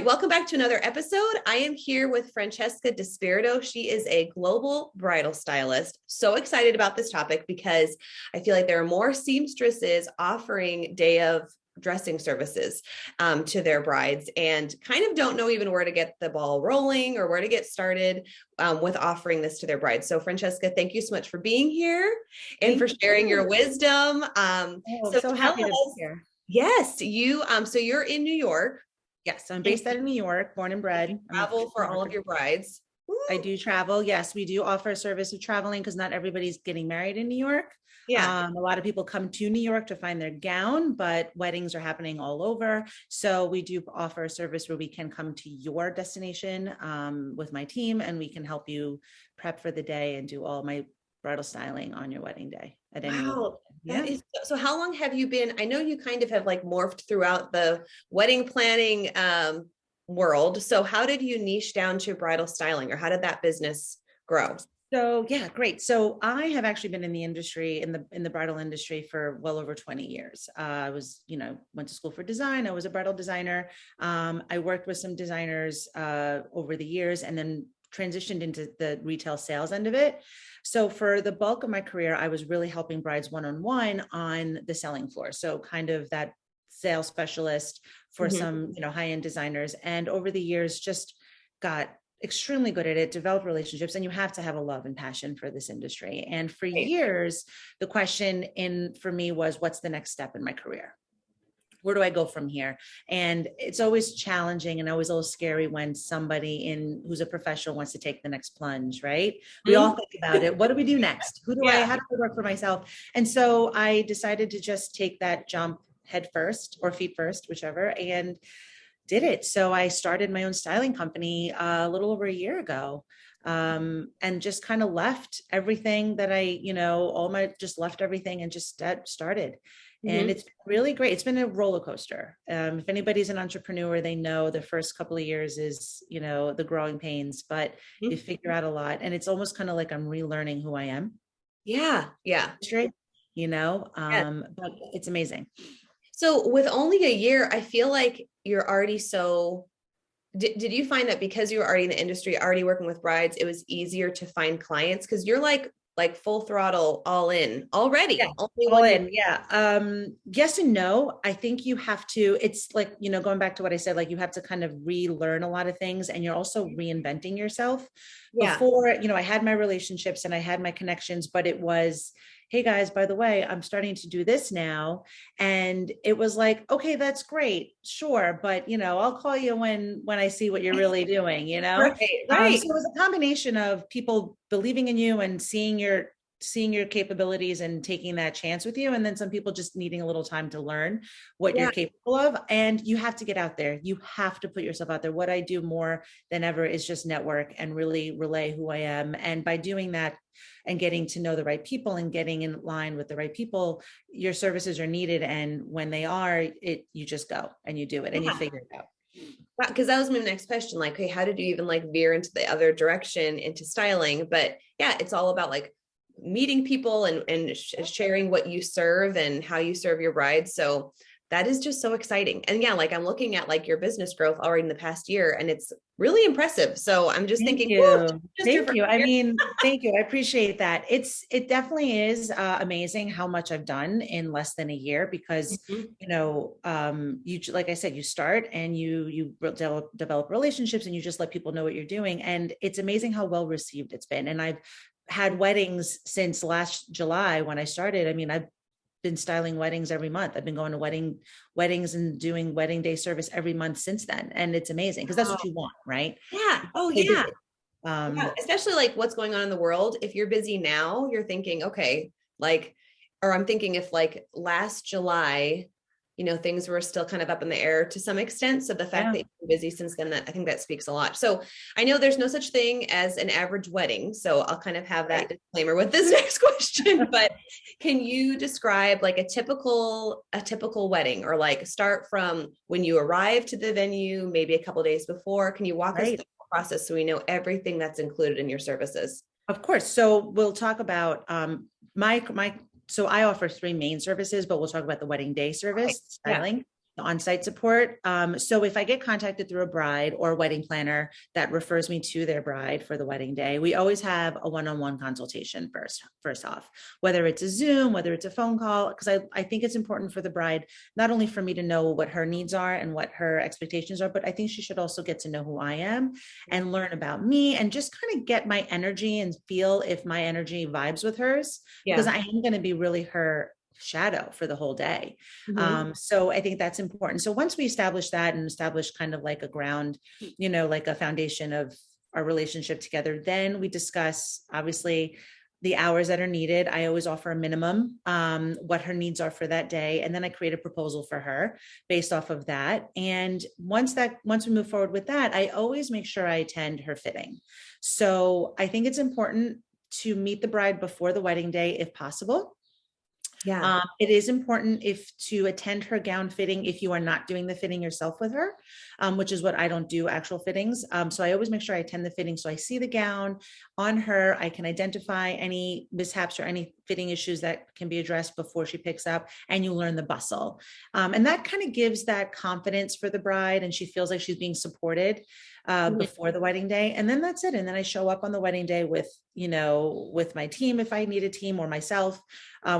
welcome back to another episode. I am here with Francesca DiSpirito. She is a global bridal stylist. So excited about this topic because I feel like there are more seamstresses offering day of dressing services to their brides and kind of don't know even where to get the ball rolling or where to get started with offering this to their brides. So Francesca, thank you so much for being here and for sharing your wisdom. So happy to be here. Yes, you, so you're in New York. Yes, I'm based out of New York, born and bred. Travel for all of your brides. I do travel. Yes, we do offer a service of traveling because not everybody's getting married in New York. Yeah. A lot of people come to New York to find their gown, but weddings are happening all over. So we do offer a service where we can come to your destination with my team, and we can help you prep for the day and do all my bridal styling on your wedding day at any moment. Yeah. So how long have you been? I know you kind of have like morphed throughout the wedding planning world. So how did you niche down to bridal styling, or how did that business grow? So yeah, great. So I have actually been in the industry, in the bridal industry for well over 20 years. I was, went to school for design. I was a bridal designer. I worked with some designers over the years and then transitioned into the retail sales end of it. So for the bulk of my career, I was really helping brides one-on-one on the selling floor. So kind of that sales specialist for some, high-end designers. And over the years, just got extremely good at it, developed relationships, and you have to have a love and passion for this industry. And for years, the question for me was, what's the next step in my career? Where do I go from here? And it's always challenging and always a little scary when somebody who's a professional wants to take the next plunge, right? We all think about it. What do we do next? How do I work for myself? And so I decided to just take that jump head first or feet first, whichever, and did it. So I started my own styling company a little over a year ago. And just kind of left everything that just left everything and just started. And it's really great. It's been a roller coaster. If anybody's an entrepreneur, they know the first couple of years is, the growing pains, but you figure out a lot. And it's almost kind of like I'm relearning who I am. Yeah. Yeah. Straight, but it's amazing. So with only a year, I feel like you're already did you find that because you were already in the industry, already working with brides, it was easier to find clients? Because you're like full throttle, all in already. Yeah, all in. Yeah. Yes and no. I think you have to, it's like, going back to what I said, like you have to kind of relearn a lot of things, and you're also reinventing yourself. Before, I had my relationships and I had my connections, but it was, hey guys, by the way, I'm starting to do this now. And it was like, okay, that's great. Sure. But, I'll call you when I see what you're really doing, Right. So it was a combination of people believing in you and seeing your capabilities and taking that chance with you. And then some people just needing a little time to learn what you're capable of. And you have to get out there. You have to put yourself out there. What I do more than ever is just network and really relay who I am. And by doing that and getting to know the right people and getting in line with the right people, your services are needed. And when they are, you just go and you do it and you figure it out. Because that was my next question. Like, hey, how did you even veer into the other direction into styling? But yeah, it's all about meeting people and sharing what you serve and how you serve your brides. So that is just so exciting. And yeah, I'm looking at your business growth already in the past year, and it's really impressive. So I'm just thinking, thank you. I mean, thank you. I appreciate that. It definitely is amazing how much I've done in less than a year because, like I said, you start and you develop relationships and you just let people know what you're doing. And it's amazing how well received it's been. And I've had weddings since last July when I started. I mean, I've been styling weddings every month. I've been going to weddings and doing wedding day service every month since then. And it's amazing because that's what you want, right? Yeah. Oh yeah. Especially what's going on in the world. If you're busy now, you're thinking, okay, or I'm thinking if last July, things were still kind of up in the air to some extent. So the fact that you've been busy since then, I think that speaks a lot. So I know there's no such thing as an average wedding. So I'll kind of have that disclaimer with this next question, but can you describe a typical wedding, or start from when you arrive to the venue, maybe a couple of days before? Can you walk us through the process so we know everything that's included in your services? Of course. So we'll talk about so I offer 3 main services, but we'll talk about the wedding day service, styling. on-site support. So if I get contacted through a bride or a wedding planner that refers me to their bride for the wedding day, we always have a one-on-one consultation first off, whether it's a Zoom, whether it's a phone call, because I think it's important for the bride, not only for me to know what her needs are and what her expectations are, but I think she should also get to know who I am and learn about me and just kind of get my energy and feel if my energy vibes with hers, because I am going to be really her shadow for the whole day. So I think that's important. So once we establish that and establish kind of like a ground, like a foundation of our relationship together, then we discuss obviously the hours that are needed. I always offer a minimum, what her needs are for that day. And then I create a proposal for her based off of that. And once we move forward with that, I always make sure I attend her fitting. So I think it's important to meet the bride before the wedding day, if possible. Yeah. It is important to attend her gown fitting if you are not doing the fitting yourself with her, which is what I don't do, actual fittings. So I always make sure I attend the fitting. So I see the gown on her. I can identify any mishaps or any fitting issues that can be addressed before she picks up, and you learn the bustle. And that kind of gives that confidence for the bride, and she feels like she's being supported before the wedding day. And then that's it. And then I show up on the wedding day with my team, if I need a team, or myself,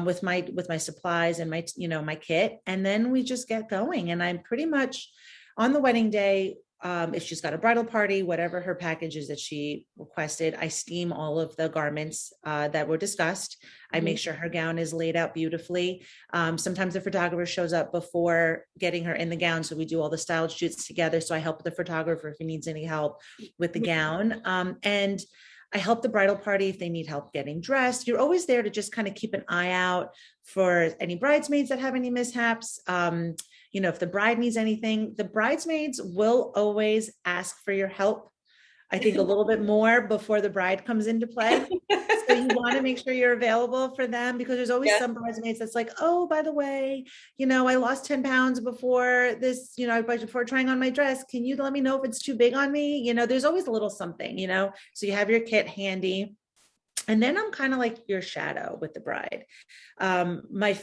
with my supplies and my kit. And then we just get going. And I'm pretty much on the wedding day. If she's got a bridal party, whatever her package is that she requested, I steam all of the garments that were discussed. I make sure her gown is laid out beautifully. Sometimes the photographer shows up before getting her in the gown, so we do all the style shoots together. So I help the photographer if he needs any help with the gown. And I help the bridal party if they need help getting dressed. You're always there to just kind of keep an eye out for any bridesmaids that have any mishaps. If the bride needs anything, the bridesmaids will always ask for your help. I think a little bit more before the bride comes into play. So you want to make sure you're available for them, because there's always some bridesmaids that's like, oh, by the way, I lost 10 pounds before this, before trying on my dress. Can you let me know if it's too big on me? There's always a little something, so you have your kit handy. And then I'm kind of like your shadow with the bride. My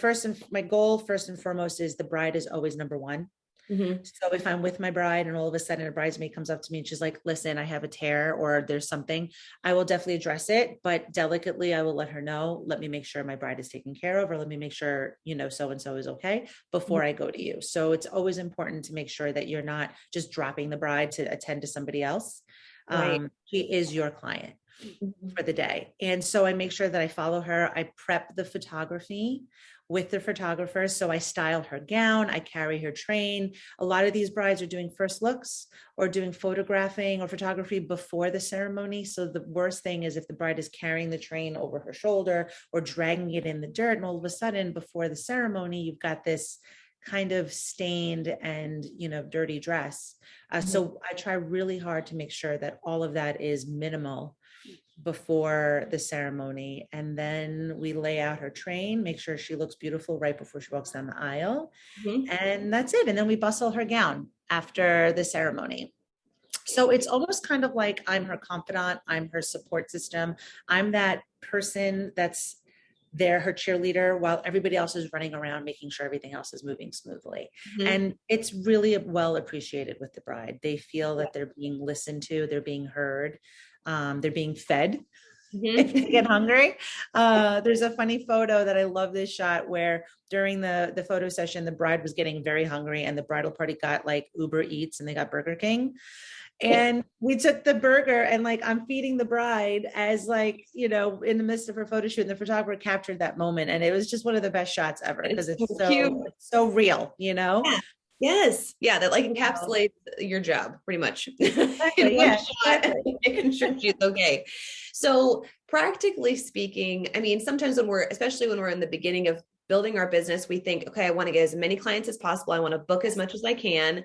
goal first and foremost is the bride is always number one. So if I'm with my bride and all of a sudden a bridesmaid comes up to me and she's like, listen, I have a tear or there's something, I will definitely address it, but delicately, I will let her know, let me make sure my bride is taken care of, or let me make sure, so-and-so is okay before I go to you. So it's always important to make sure that you're not just dropping the bride to attend to somebody else. Right. She is your client for the day. And so I make sure that I follow her. I prep the photography with the photographer. So I style her gown, I carry her train. A lot of these brides are doing first looks or doing photographing or photography before the ceremony. So the worst thing is if the bride is carrying the train over her shoulder or dragging it in the dirt, and all of a sudden before the ceremony, you've got this kind of stained and, dirty dress. So I try really hard to make sure that all of that is minimal before the ceremony. And then we lay out her train, make sure she looks beautiful right before she walks down the aisle. And that's it. And then we bustle her gown after the ceremony. So it's almost kind of like I'm her confidant, I'm her support system. I'm that person that's there, her cheerleader, while everybody else is running around making sure everything else is moving smoothly. And it's really well appreciated with the bride. They feel that they're being listened to, they're being heard, they're being fed if they get hungry. There's a funny photo that I love this shot where during the photo session, the bride was getting very hungry and the bridal party got like Uber Eats and they got Burger King. And we took the burger and I'm feeding the bride as in the midst of her photo shoot, and the photographer captured that moment. And it was just one of the best shots ever because it's so real, Yeah. Yes. Yeah. That encapsulates your job pretty much. Exactly. Making sure she's okay. So practically speaking, I mean, sometimes especially when we're in the beginning of building our business, we think, okay, I want to get as many clients as possible. I want to book as much as I can.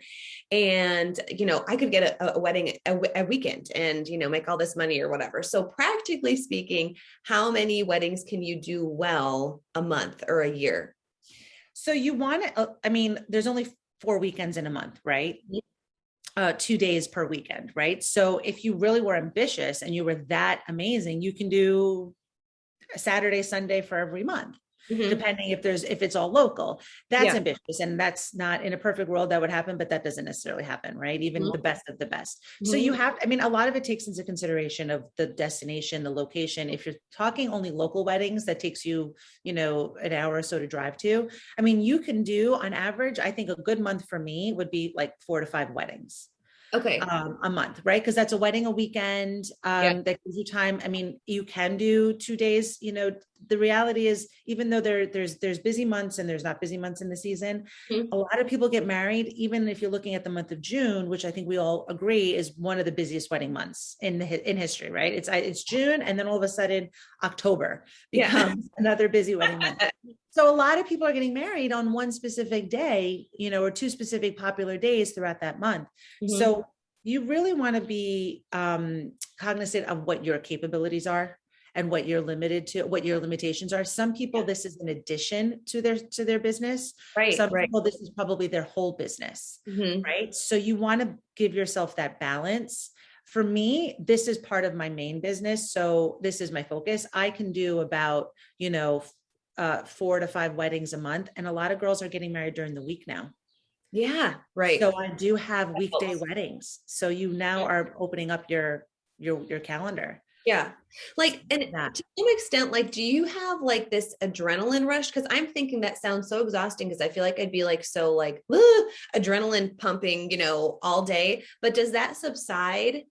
And, I could get a wedding a weekend and, make all this money or whatever. So practically speaking, how many weddings can you do well a month or a year? So you want to, there's only 4 weekends in a month, right? 2 days per weekend, right? So if you really were ambitious and you were that amazing, you can do a Saturday, Sunday for every month. depending if it's all local. That's Yeah. ambitious. And that's not, in a perfect world that would happen, but that doesn't necessarily happen, right? Even the best of the best. So you have, I mean, a lot of it takes into consideration of the destination, the location. If you're talking only local weddings, that takes you, an hour or so to drive to. I mean, you can do on average, I think a good month for me would be like 4 to 5 weddings. Okay. A month, right? Because that's a wedding a weekend. That gives you time. I mean, you can do 2 days. The reality is, even though there's busy months and there's not busy months in the season, a lot of people get married. Even if you're looking at the month of June, which I think we all agree is one of the busiest wedding months in history, right? It's June, and then all of a sudden October becomes another busy wedding month. So a lot of people are getting married on one specific day, or 2 specific popular days throughout that month. So you really want to be cognizant of what your capabilities are and what you're limited to, what your limitations are. Some people, this is an addition to their business. Right. Some people, this is probably their whole business, right? So you want to give yourself that balance. For me, this is part of my main business. So this is my focus. I can do about, 4 to 5 weddings a month. And a lot of girls are getting married during the week now. Yeah. Right. So I do have weekday weddings. So you now are opening up your calendar. Yeah. Like, and to some extent, like, do you have like this adrenaline rush? Cause I'm thinking that sounds so exhausting. Cause I feel like I'd be like, so like adrenaline pumping, all day, but does that subside?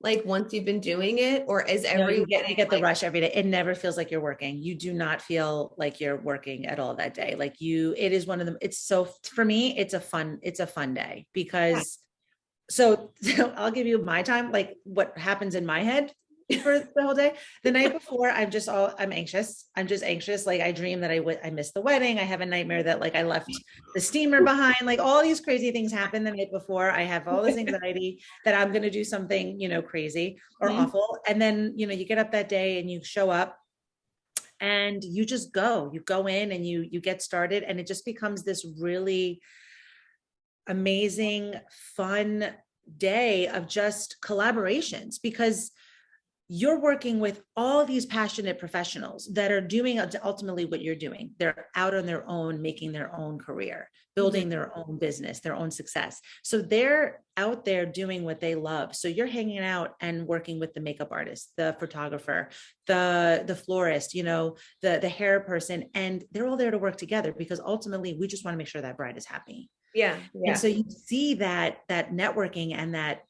Like once you've been doing it, or is you get the rush every day. It never feels like you're working. You do not feel like you're working at all that day. Like it is one of them. It's so, for me, it's a fun day because so I'll give you my time, like what happens in my head for the whole day. The night before, I'm anxious. I'm just anxious. Like I dream that I missed the wedding. I have a nightmare that like I left the steamer behind. Like all these crazy things happen the night before. I have all this anxiety that I'm going to do something, crazy or awful. And then, you get up that day and you show up and you just go in and you get started, and it just becomes this really amazing, fun day of just collaborations, because you're working with all these passionate professionals that are doing ultimately what you're doing. They're out on their own, making their own career, building their own business, their own success. So they're out there doing what they love. So you're hanging out and working with the makeup artist, the photographer, the florist, the hair person, and they're all there to work together because ultimately we just want to make sure that bride is happy. Yeah. And so you see that networking and that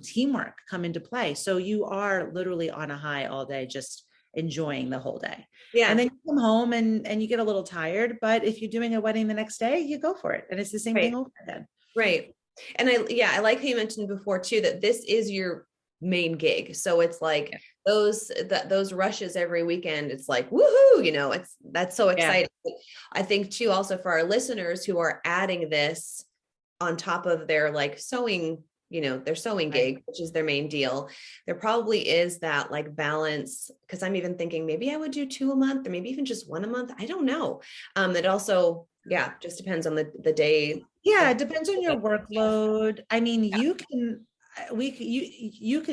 teamwork come into play. So you are literally on a high all day, just enjoying the whole day. Yeah. And then you come home and you get a little tired, but if you're doing a wedding the next day, you go for it. And it's the same thing over again. Right. And I like how you mentioned before too, that this is your main gig. So it's like those rushes every weekend, it's like, woohoo, that's so exciting. Yeah. I think too, also for our listeners who are adding this on top of their like sewing, their sewing gig, which is their main deal, there probably is that like balance. Cause I'm even thinking maybe I would do 2 a month or maybe even just 1 a month. I don't know. It also, just depends on the day. Yeah. It depends on your workload. I mean, you can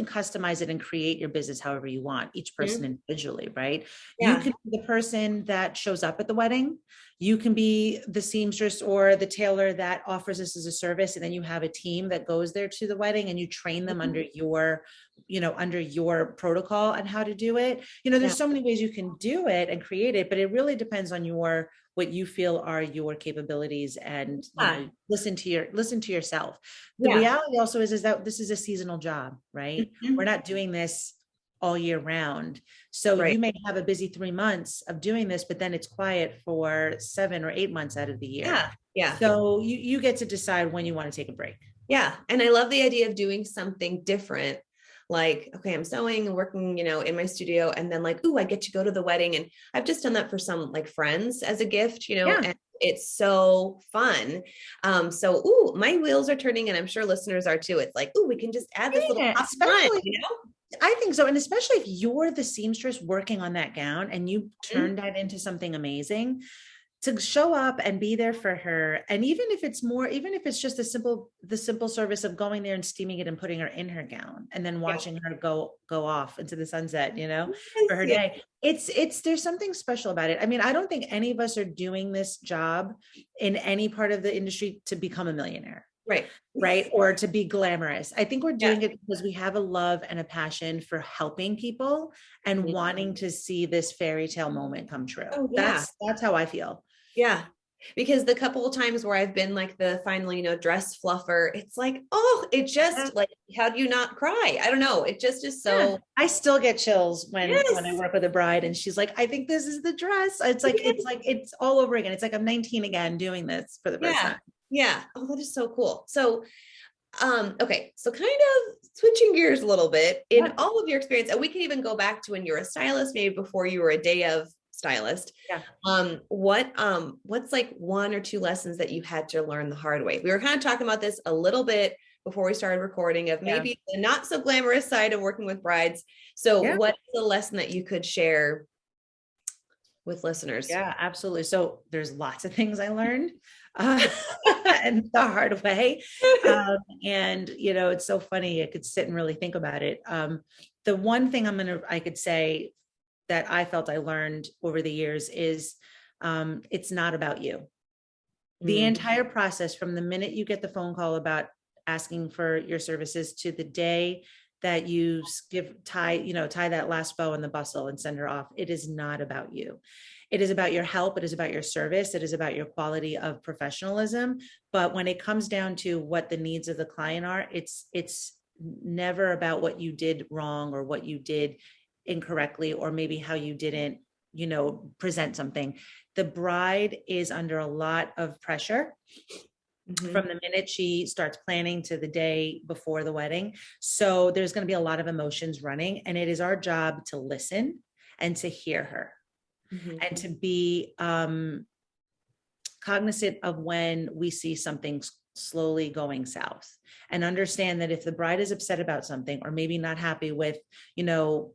customize it and create your business however you want, each person individually, right? Yeah. You can be the person that shows up at the wedding. You can be the seamstress or the tailor that offers this as a service. And then you have a team that goes there to the wedding and you train them under your protocol on how to do it. There's so many ways you can do it and create it, but it really depends on what you feel are your capabilities, and listen to yourself. The reality also is that this is a seasonal job, right? We're not doing this all year round. So you may have a busy 3 months of doing this, but then it's quiet for 7 or 8 months out of the year. Yeah. So you get to decide when you want to take a break. Yeah. And I love the idea of doing something different. Like, okay, I'm sewing and working, in my studio, and then like, I get to go to the wedding. And I've just done that for some like friends as a gift, and it's so fun. My wheels are turning, and I'm sure listeners are too. It's like, we can just add this little fun, I think so. And especially if you're the seamstress working on that gown and you turn that into something amazing, to show up and be there for her. And even if it's just the simple service of going there and steaming it and putting her in her gown and then watching her go off into the sunset, for her day. There's something special about it. I mean, I don't think any of us are doing this job in any part of the industry to become a millionaire. Right. Or to be glamorous. I think we're doing it because we have a love and a passion for helping people and wanting to see this fairy tale moment come true. Oh, yeah. That's how I feel. Yeah. Because the couple of times where I've been like the final, dress fluffer, it's like, oh, it just like, how do you not cry? I don't know. It just is so. Yeah. I still get chills when I work with a bride and she's like, I think this is the dress. It's like, it's all over again. It's like I'm 19 again doing this for the first time. Yeah. Oh, that is so cool. So, okay. So kind of switching gears a little bit in all of your experience, and we can even go back to when you were a stylist, maybe before you were a day of stylist. Yeah. What's like one or two lessons that you had to learn the hard way? We were kind of talking about this a little bit before we started recording of maybe the not so glamorous side of working with brides. So what's the lesson that you could share with listeners? Yeah, absolutely. So there's lots of things I learned and the hard way. And, it's so funny. I could sit and really think about it. The one thing I could say that I felt I learned over the years is it's not about you. The entire process from the minute you get the phone call about asking for your services to the day that you tie that last bow on the bustle and send her off. It is not about you. It is about your help. It is about your service. It is about your quality of professionalism. But when it comes down to what the needs of the client are, it's never about what you did wrong or what you did incorrectly, or maybe how you didn't, present something. The bride is under a lot of pressure. From the minute she starts planning to the day before the wedding. So there's going to be a lot of emotions running, and it is our job to listen and to hear her and to be cognizant of when we see something slowly going south, and understand that if the bride is upset about something, or maybe not happy with,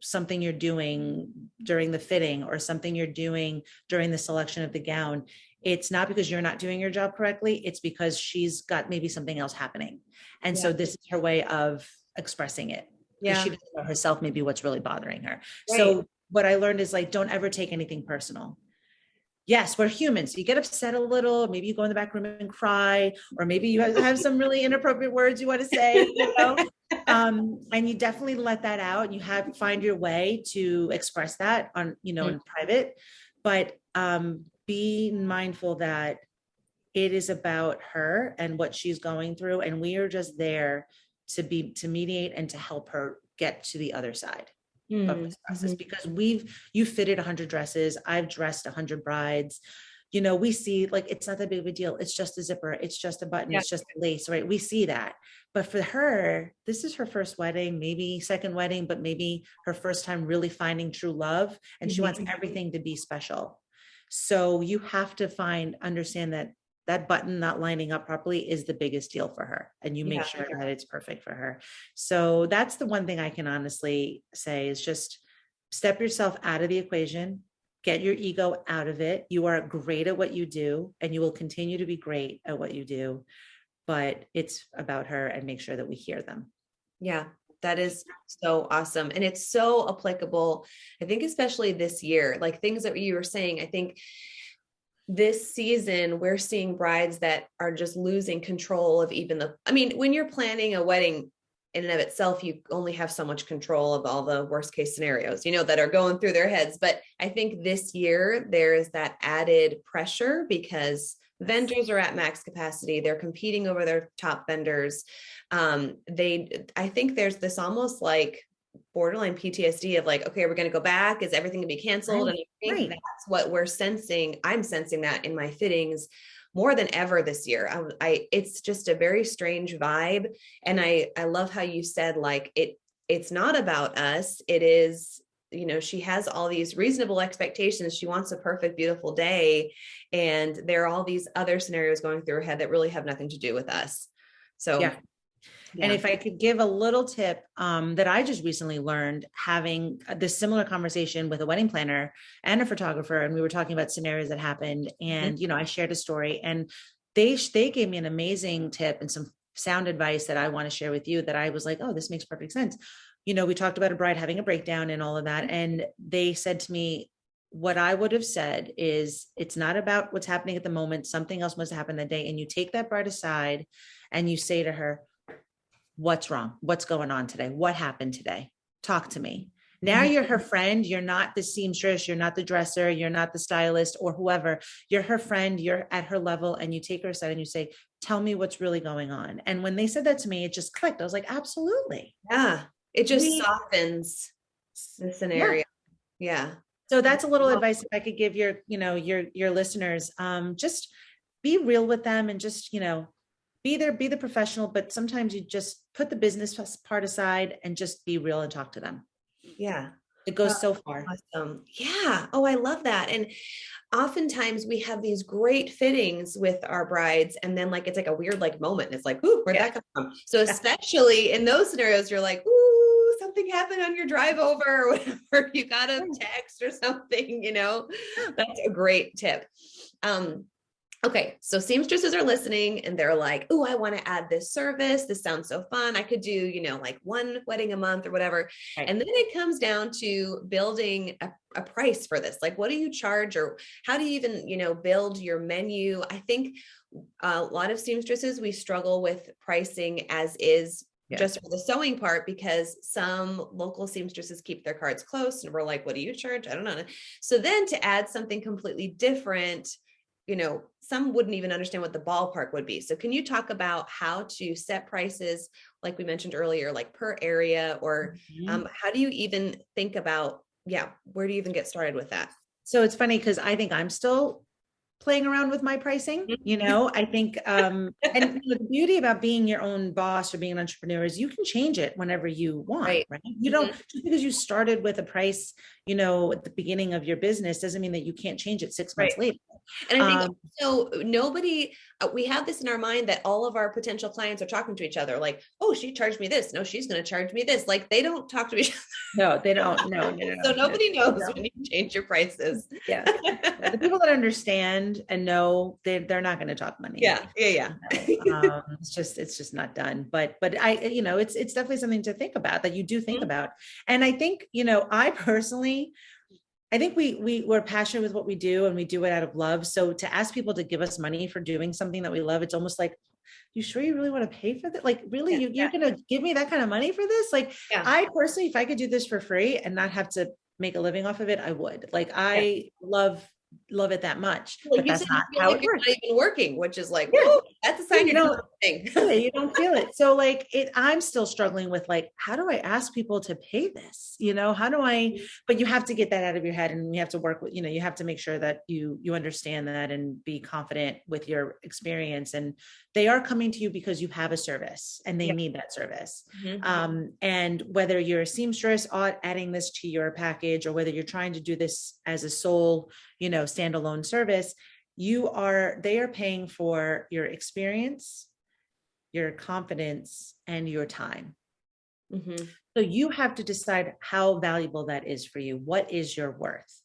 something you're doing during the fitting or something you're doing during the selection of the gown, it's not because you're not doing your job correctly. It's because she's got maybe something else happening. And so this is her way of expressing it. Yeah. She doesn't know herself, maybe what's really bothering her. Right. So what I learned is like, don't ever take anything personal. Yes, we're humans. You get upset a little, maybe you go in the back room and cry, or maybe you have some really inappropriate words you want to say, and you definitely let that out. You find your way to express that on, in private, but, be mindful that it is about her and what she's going through. And we are just there to mediate and to help her get to the other side of this process, because you fitted 100 dresses. I've dressed 100 brides. We see like, it's not that big of a deal. It's just a zipper. It's just a button. It's just a lace, right? We see that. But for her, this is her first wedding, maybe second wedding, but maybe her first time really finding true love. And she wants everything to be special. So you have to understand that button not lining up properly is the biggest deal for her. And you make sure that it's perfect for her. So that's the one thing I can honestly say is just step yourself out of the equation, get your ego out of it. You are great at what you do, and you will continue to be great at what you do, but it's about her, and make sure that we hear them. Yeah. That is so awesome. And it's so applicable, I think, especially this year, like things that you were saying. I think this season, we're seeing brides that are just losing control of when you're planning a wedding in and of itself, you only have so much control of all the worst case scenarios, that are going through their heads. But I think this year there is that added pressure because vendors are at max capacity. They're competing over their top vendors. I think there's this almost like borderline PTSD of like, okay, we're going to go back. Is everything going to be canceled? And I think that's what we're sensing. I'm sensing that in my fittings more than ever this year. It's just a very strange vibe. And I love how you said, like, it's not about us. It is, she has all these reasonable expectations. She wants a perfect, beautiful day. And there are all these other scenarios going through her head that really have nothing to do with us. So And Yeah. if I could give a little tip that I just recently learned, having this similar conversation with a wedding planner and a photographer, and we were talking about scenarios that happened, Mhm. and I shared a story, and they gave me an amazing tip and some sound advice that I want to share with you, that I was like, oh, this makes perfect sense. We talked about a bride having a breakdown and all of that, and they said to me, what I would have said is, it's not about what's happening at the moment. Something else must have happened that day. And you take that bride aside and you say to her, what's wrong? What's going on today? What happened today? Talk to me. Now you're her friend. You're not the seamstress. You're not the dresser. You're not the stylist or whoever. You're her friend. You're at her level, and you take her aside and you say, tell me what's really going on. And when they said that to me, it just clicked. I was like, absolutely. Yeah. It just We, softens the yeah. scenario. Yeah. So that's a little advice if I could give your listeners. Just be real with them, and just, be the professional, but sometimes you just put the business part aside and just be real and talk to them. Yeah. It goes so far. Awesome. Yeah. Oh, I love that. And oftentimes we have these great fittings with our brides, and then like it's like a weird like moment. It's like, ooh, where'd that come from? So especially in those scenarios, you're like, ooh, something happened on your drive over or whatever. You got a text or something, That's a great tip. Okay, so seamstresses are listening and they're like, oh, I want to add this service. This sounds so fun. I could do, like one wedding a month or whatever. Right. And then it comes down to building a price for this. Like, what do you charge, or how do you even, build your menu? I think a lot of seamstresses, we struggle with pricing as is. Yeah. Just for the sewing part, because some local seamstresses keep their cards close and we're like, what do you charge? I don't know. So then to add something completely different, some wouldn't even understand what the ballpark would be. So can you talk about how to set prices, like we mentioned earlier, like per area, or how do you even think about, where do you even get started with that? So it's funny because I think I'm still playing around with my pricing. I think, and the beauty about being your own boss or being an entrepreneur is you can change it whenever you want, right? You don't, just because you started with a price, at the beginning of your business doesn't mean that you can't change it 6 months later. And I think so nobody, we have this in our mind that all of our potential clients are talking to each other like, oh, she charged me this. No, she's going to charge me this. Like they don't talk to each other. No, they don't. No. So nobody knows when you change your prices. Yeah. The people that understand and know, they're not going to talk money. Yeah. It's just not done. But I, it's definitely something to think about, that you do think about. And I think, I personally, I think we're passionate with what we do, and we do it out of love. So to ask people to give us money for doing something that we love, it's almost like, you sure you really want to pay for that? Like, really, you're going to give me that kind of money for this? Like, I personally, if I could do this for free and not have to make a living off of it, I would. Like, I love it that much. Well, but that's not how it works. Not even working, which is like, whoa, that's a sign you don't think. You don't feel it. So like I'm still struggling with like, how do I ask people to pay this? How do I, but you have to get that out of your head, and you have to work with, you have to make sure that you understand that and be confident with your experience. And they are coming to you because you have a service and they need that service. And whether you're a seamstress adding this to your package, or whether you're trying to do this as a sole, standalone service, they are paying for your experience, your confidence, and your time. So you have to decide how valuable that is for you. What is your worth?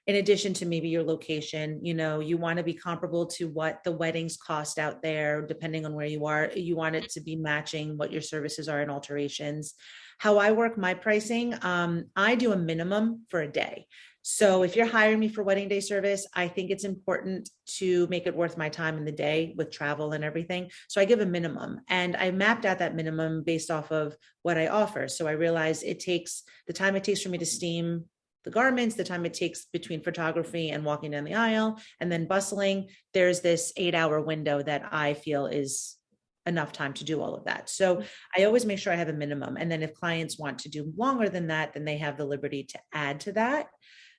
In addition to maybe your location, you want to be comparable to what the weddings cost out there, depending on where you are. You want it to be matching what your services are and alterations. How I work my pricing, I do a minimum for a day. So if you're hiring me for wedding day service, I think it's important to make it worth my time in the day with travel and everything. So I give a minimum, and I mapped out that minimum based off of what I offer. So I realize the time it takes for me to steam the garments, the time it takes between photography and walking down the aisle, and then bustling, there's this 8-hour window that I feel is enough time to do all of that. So I always make sure I have a minimum. And then if clients want to do longer than that, then they have the liberty to add to that.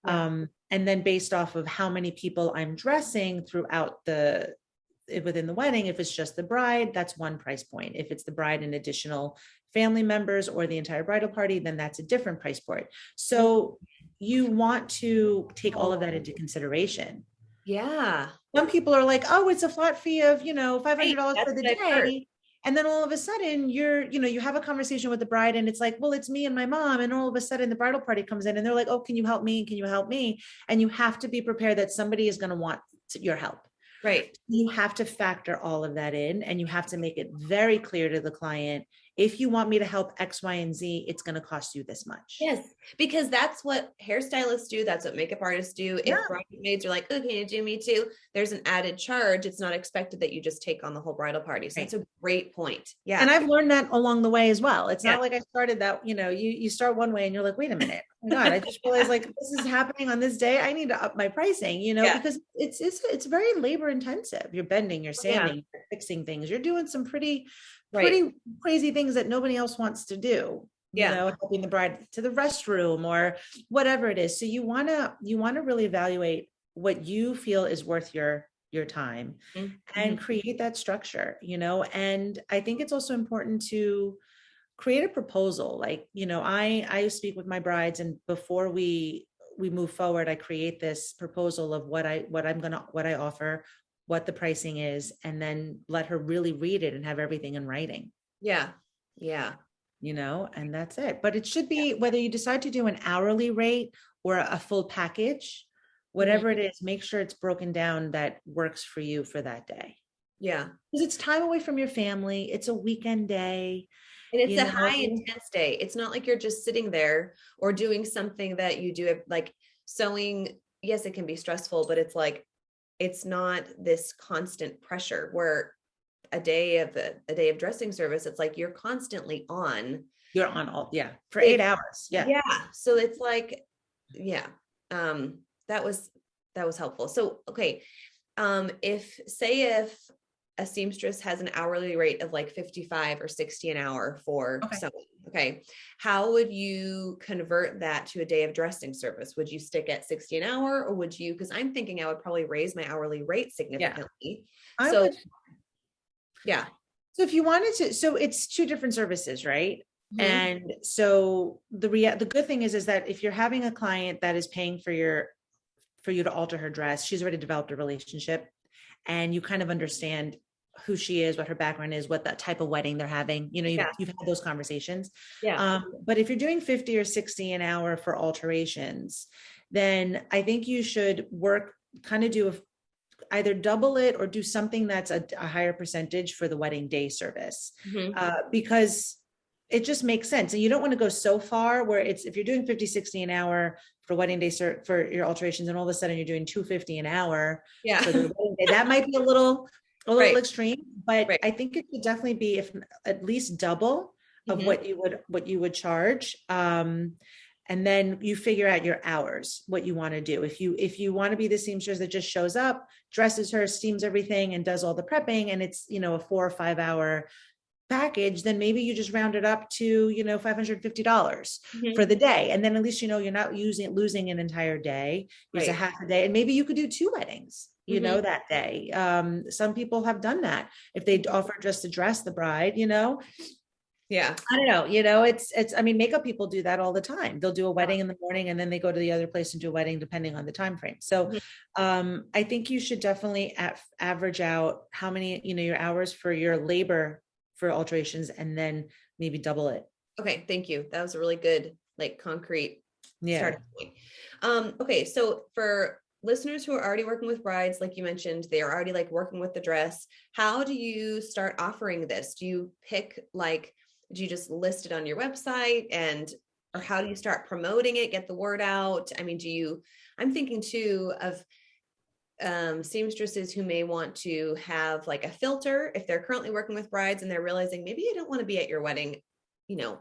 And then based off of how many people I'm dressing throughout within the wedding, if it's just the bride, that's one price point. If it's the bride and additional family members or the entire bridal party, then that's a different price point. So you want to take all of that into consideration. Yeah. Some people are like, oh, it's a flat fee of, $500 for the day. And then all of a sudden you have a conversation with the bride and it's like, well, it's me and my mom. And all of a sudden the bridal party comes in and they're like, oh, can you help me? Can you help me? And you have to be prepared that somebody is going to want your help. Right. You have to factor all of that in, and you have to make it very clear to the client, if you want me to help X, Y, and Z, it's going to cost you this much. Yes, because that's what hairstylists do. That's what makeup artists do. Yeah. If bridesmaids are like, oh, can you do me too? There's an added charge. It's not expected that you just take on the whole bridal party. So that's a great point. Yeah. And I've learned that along the way as well. It's not like I started that, you start one way and you're like, wait a minute. Oh my God, I just realized like this is happening on this day. I need to up my pricing, because it's very labor intensive. You're bending, you're sanding, you're fixing things. You're doing some pretty crazy things that nobody else wants to do. Helping the bride to the restroom or whatever it is. So you want to really evaluate what you feel is worth your time and create that structure, and I think it's also important to create a proposal. Like, I speak with my brides, and before we move forward, I create this proposal of what I offer, what the pricing is, and then let her really read it and have everything in writing. Yeah. And that's it. But it should be, whether you decide to do an hourly rate or a full package, whatever it is, make sure it's broken down that works for you for that day. Yeah. Because it's time away from your family. It's a weekend day. And it's a high intense day. It's not like you're just sitting there or doing something that you do, like sewing. Yes, it can be stressful, but it's like, it's not this constant pressure where a day of dressing service, it's like you're constantly on. You're on for 8 hours. Yeah. Yeah. So it's like, that was helpful. So, okay. If a seamstress has an hourly rate of like 55 or 60 an hour for sewing. Okay. How would you convert that to a day of dressing service? Would you stick at 60 an hour, or would you, because I'm thinking I would probably raise my hourly rate significantly. Yeah. So if you wanted to, so it's two different services, right? And so the good thing is that if you're having a client that is paying for you to alter her dress, she's already developed a relationship and you kind of understand who she is, what her background is, what that type of wedding they're having, you've had those conversations. Yeah. But if you're doing 50 or 60 an hour for alterations, then I think you should either double it or do something that's a higher percentage for the wedding day service, because it just makes sense. And you don't want to go so far where if you're doing 50, 60 an hour for wedding day for your alterations, and all of a sudden you're doing 250 an hour for the wedding day, that might be a little extreme, but I think it should definitely be at least double of what you would charge. And then you figure out your hours, what you want to do. If you want to be the seamstress that just shows up, dresses her, steams everything, and does all the prepping, and it's, a 4 or 5 hour package, then maybe you just round it up to, $550 for the day. And then at least, you're not losing an entire day. Use a half a day. And maybe you could do 2 weddings, that day. Some people have done that. If they offer just to dress the bride, Yeah. I don't know, it's, makeup people do that all the time. They'll do a wedding in the morning and then they go to the other place and do a wedding depending on the time frame. So, I think you should definitely average out how many, your hours for your labor for alterations, and then maybe double it. Okay. Thank you. That was a really good, concrete starting point. Okay. So for listeners who are already working with brides, like you mentioned, they are already working with the dress. How do you start offering this? Do you pick do you just list it on your website or how do you start promoting it, get the word out? I'm thinking too of seamstresses who may want to have a filter if they're currently working with brides and they're realizing maybe I don't want to be at your wedding,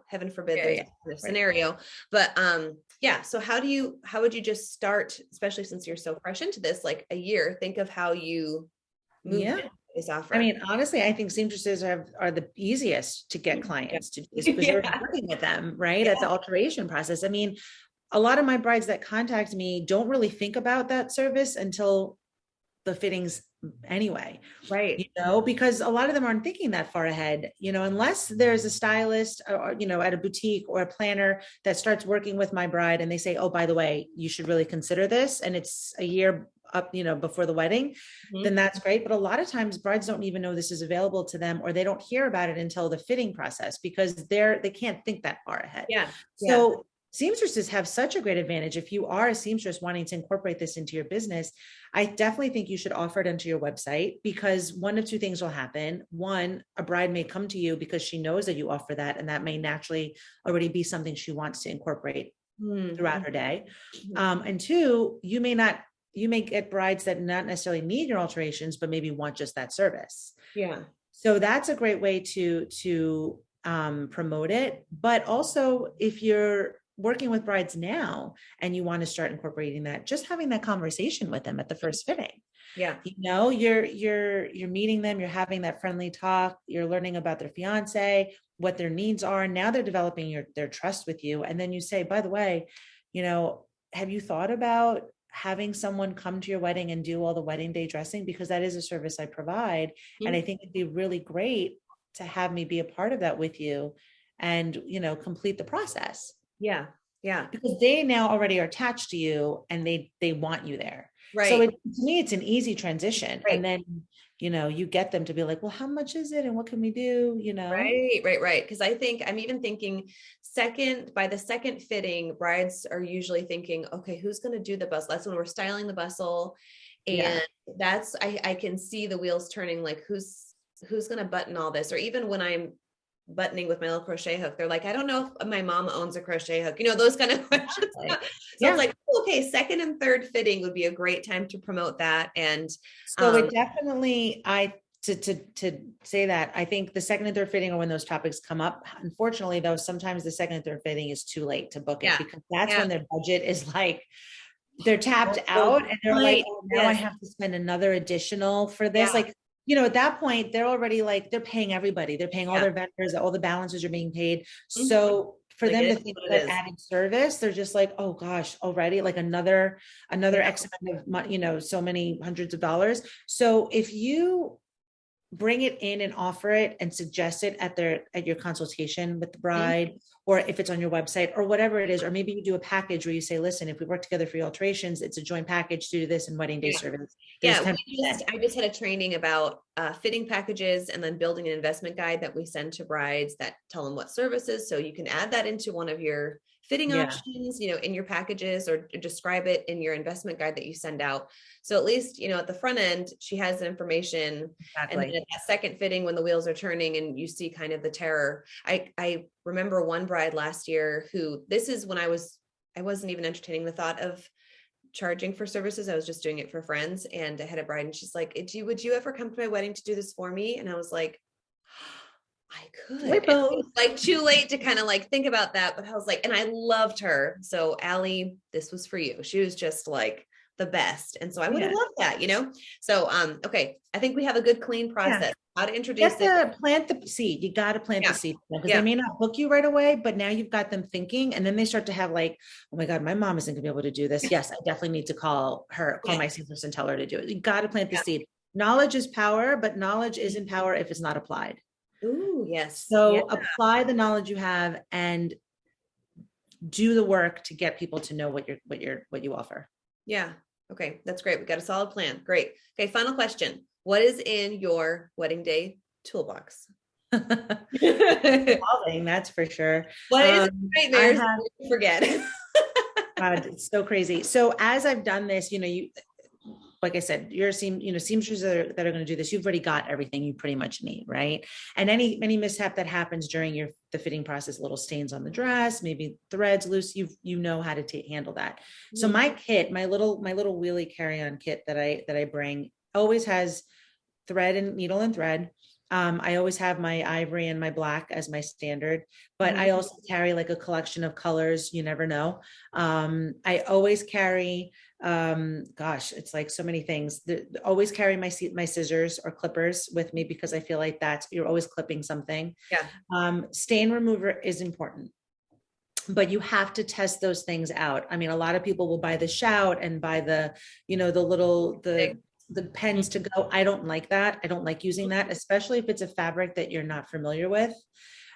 heaven forbid there's a kind of scenario, but so how would you just start, especially since you're so fresh into this, a year, think of how you move this offer. Honestly, I think seamstresses are the easiest to get clients to do this because you're working with them, right? At the alteration process. A lot of my brides that contact me don't really think about that service until the fittings anyway. Right. Because a lot of them aren't thinking that far ahead, unless there's a stylist or, at a boutique or a planner that starts working with my bride and they say, oh, by the way, you should really consider this. And it's a year up, before the wedding, then that's great. But a lot of times brides don't even know this is available to them, or they don't hear about it until the fitting process, because they can't think that far ahead. Yeah. So seamstresses have such a great advantage. If you are a seamstress wanting to incorporate this into your business, I definitely think you should offer it onto your website, because one of two things will happen. One, a bride may come to you because she knows that you offer that, and that may naturally already be something she wants to incorporate throughout her day. And two, you may get brides that not necessarily need your alterations, but maybe want just that service. Yeah. So that's a great way to promote it. But also, if you're working with brides now and you want to start incorporating that, just having that conversation with them at the first fitting. Yeah. You're meeting them, you're having that friendly talk, you're learning about their fiance, what their needs are. Now they're developing their trust with you. And then you say, by the way, have you thought about having someone come to your wedding and do all the wedding day dressing? Because that is a service I provide. And I think it'd be really great to have me be a part of that with you and, complete the process. Yeah. Yeah. Because they now already are attached to you and they want you there. Right. So to me, it's an easy transition. Right. And then, you get them to be like, well, how much is it? And what can we do? Right. Cause I think I'm even thinking by the second fitting, brides are usually thinking, okay, who's going to do the bustle? That's when we're styling the bustle. And that's, I can see the wheels turning, like who's going to button all this? Or even when I'm buttoning with my little crochet hook, they're like, I don't know if my mom owns a crochet hook, those kind of questions. So it's like, okay, second and third fitting would be a great time to promote that. And so it definitely, to say that, I think the second and third fitting are when those topics come up. Unfortunately though, sometimes the second and third fitting is too late to book it, because that's when their budget is like, they're tapped out and they're like, oh, now I have to spend another additional for this. Like, at that point, they're already like, they're paying everybody. They're paying all their vendors, all the balances are being paid. So for them to think that added service, they're just like, oh gosh, already like another X amount of money, so many hundreds of dollars. So if you bring it in and offer it and suggest it at your consultation with the bride, or if it's on your website or whatever it is, or maybe you do a package where you say, listen, if we work together for your alterations, it's a joint package to do this and wedding day service. I just had a training about fitting packages and then building an investment guide that we send to brides that tell them what services. So you can add that into one of your fitting options, in your packages, or describe it in your investment guide that you send out. So at least, at the front end, she has the information. Exactly. And then at that second fitting, when the wheels are turning and you see kind of the terror, I remember one bride last year this is when I wasn't even entertaining the thought of charging for services. I was just doing it for friends. And I had a bride and she's like, would you ever come to my wedding to do this for me? And I was like, I could. It was like too late to kind of like think about that, but I was like, and I loved her. So Allie, this was for you. She was just like the best. And so I would have loved that, So, okay. I think we have a good, clean process. How to introduce it. Plant the seed. You got to plant the seed, because they may not book you right away, but now you've got them thinking, and then they start to have like, oh my God, my mom isn't gonna be able to do this. Yes, I definitely need to call my seamstress and tell her to do it. You got to plant the seed. Knowledge is power, but knowledge isn't power if it's not applied. Ooh, yes. So apply the knowledge you have and do the work to get people to know what you offer. Yeah. Okay. That's great. We got a solid plan. Great. Okay. Final question. What is in your wedding day toolbox? That's for sure. What is nightmares? Forget. God, it's so crazy. So as I've done this, like I said, you're seamstresses that are going to do this. You've already got everything you pretty much need, right? And any mishap that happens during the fitting process, little stains on the dress, maybe threads loose, you know how to handle that. Mm-hmm. So my kit, my little wheelie carry-on kit that I bring always has thread and needle and thread. I always have my ivory and my black as my standard, but I also carry like a collection of colors. You never know. I always carry, it's like so many things. Always carry my scissors or clippers with me, because I feel like you're always clipping something. Yeah. Stain remover is important, but you have to test those things out. I mean, a lot of people will buy the shout and buy the pens to go. I don't like that. I don't like using that, especially if it's a fabric that you're not familiar with,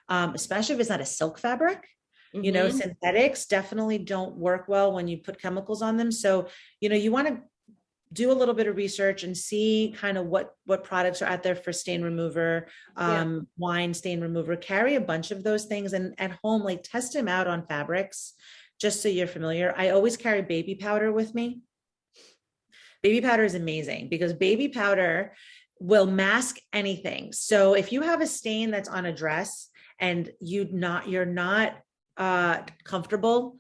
especially if it's not a silk fabric. Synthetics definitely don't work well when you put chemicals on them. So, you want to do a little bit of research and see kind of what products are out there for stain remover, wine stain remover. Carry a bunch of those things, and at home, like test them out on fabrics, just so you're familiar. I always carry baby powder with me. Baby powder is amazing because baby powder will mask anything. So if you have a stain that's on a dress and you're not comfortable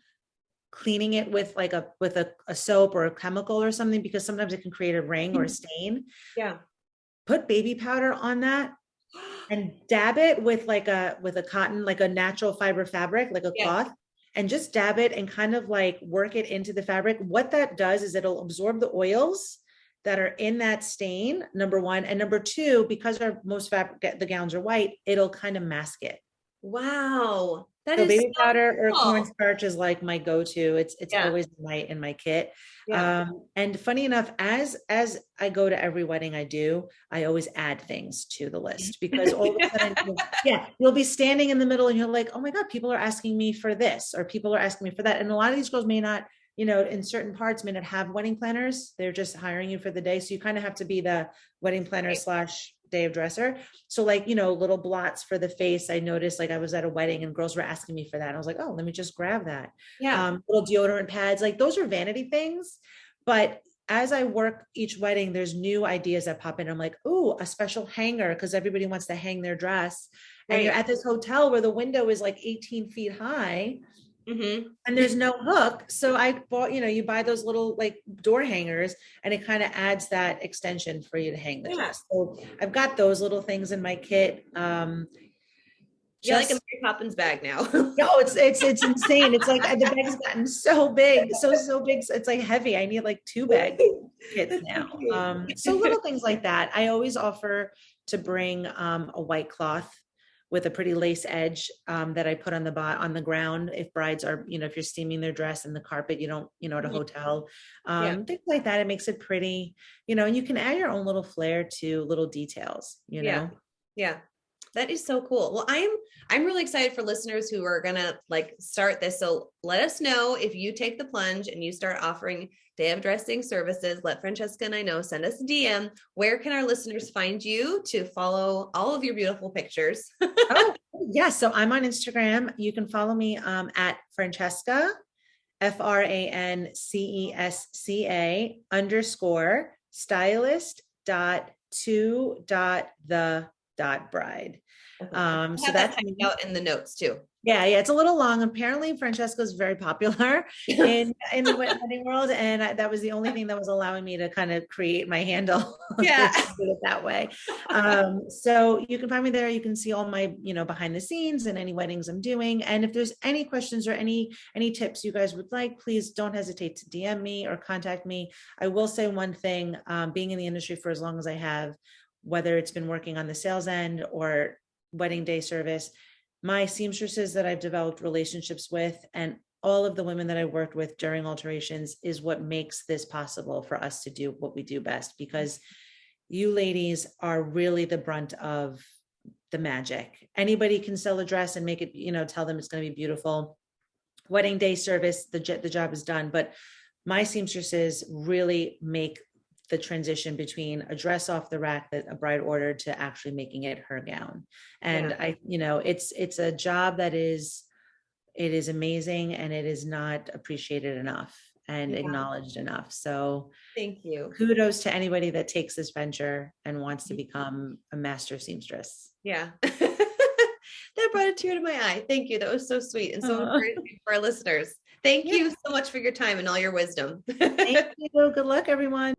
cleaning it with like a soap or a chemical or something, because sometimes it can create a ring or a stain. Yeah. Put baby powder on that and dab it with a cotton, like a natural fiber fabric, like a cloth, and just dab it and kind of like work it into the fabric. What that does is it'll absorb the oils that are in that stain, number one. And number two, because most fabric, the gowns are white, it'll kind of mask it. Wow. That is baby powder or cornstarch is like my go-to. It's always in my kit. Yeah. And funny enough, as I go to every wedding I always add things to the list, because all of a sudden, you'll be standing in the middle and you're like, oh my God, people are asking me for this, or people are asking me for that. And a lot of these girls may not, in certain parts may not have wedding planners. They're just hiring you for the day. So you kind of have to be the wedding planner / day of dresser. So like, little blots for the face. I noticed, like I was at a wedding and girls were asking me for that. I was like, oh, let me just grab that. Yeah. Little deodorant pads, like those are vanity things. But as I work each wedding, there's new ideas that pop in. I'm like, oh, a special hanger, because everybody wants to hang their dress. Right. And you're at this hotel where the window is like 18 feet high. Mm-hmm. And there's no hook. So I bought, you buy those little like door hangers, and it kind of adds that extension for you to hang the dress. So I've got those little things in my kit. Like a Mary Poppins bag now. No, it's insane. It's like the bag has gotten so big, so big. So it's like heavy. I need like 2 bag kits now. So little things like that. I always offer to bring a white cloth with a pretty lace edge that I put on the ground. If brides are, if you're steaming their dress in the carpet, you don't, at a hotel, things like that. It makes it pretty, and you can add your own little flair to little details, know? Yeah. That is so cool. Well, I'm really excited for listeners who are going to like start this. So let us know if you take the plunge and you start offering day of dressing services. Let Francesca and I know, send us a DM. Where can our listeners find you to follow all of your beautiful pictures? Yes. So I'm on Instagram. You can follow me at Francesca, FRANCESCA _stylist.2.the.bride. So that's out in the notes too. Yeah, it's a little long. Apparently, Francesca is very popular in the wedding world, and that was the only thing that was allowing me to kind of create my handle. Yeah, do it that way. So you can find me there. You can see all my behind the scenes and any weddings I'm doing. And if there's any questions or any tips you guys would like, please don't hesitate to DM me or contact me. I will say one thing: being in the industry for as long as I have, whether it's been working on the sales end or wedding day service, my seamstresses that I've developed relationships with and all of the women that I worked with during alterations is what makes this possible for us to do what we do best, because you ladies are really the brunt of the magic. Anybody can sell a dress and make it, tell them it's going to be beautiful. Wedding day service, the job is done, but my seamstresses really make the transition between a dress off the rack that a bride ordered to actually making it her gown. And it's a job that it is amazing, and it is not appreciated enough and acknowledged enough. So thank you. Kudos to anybody that takes this venture and wants to become a master seamstress. Yeah. That brought a tear to my eye. Thank you. That was so sweet and so encouraging for our listeners. Thank you so much for your time and all your wisdom. Thank you. Good luck, everyone.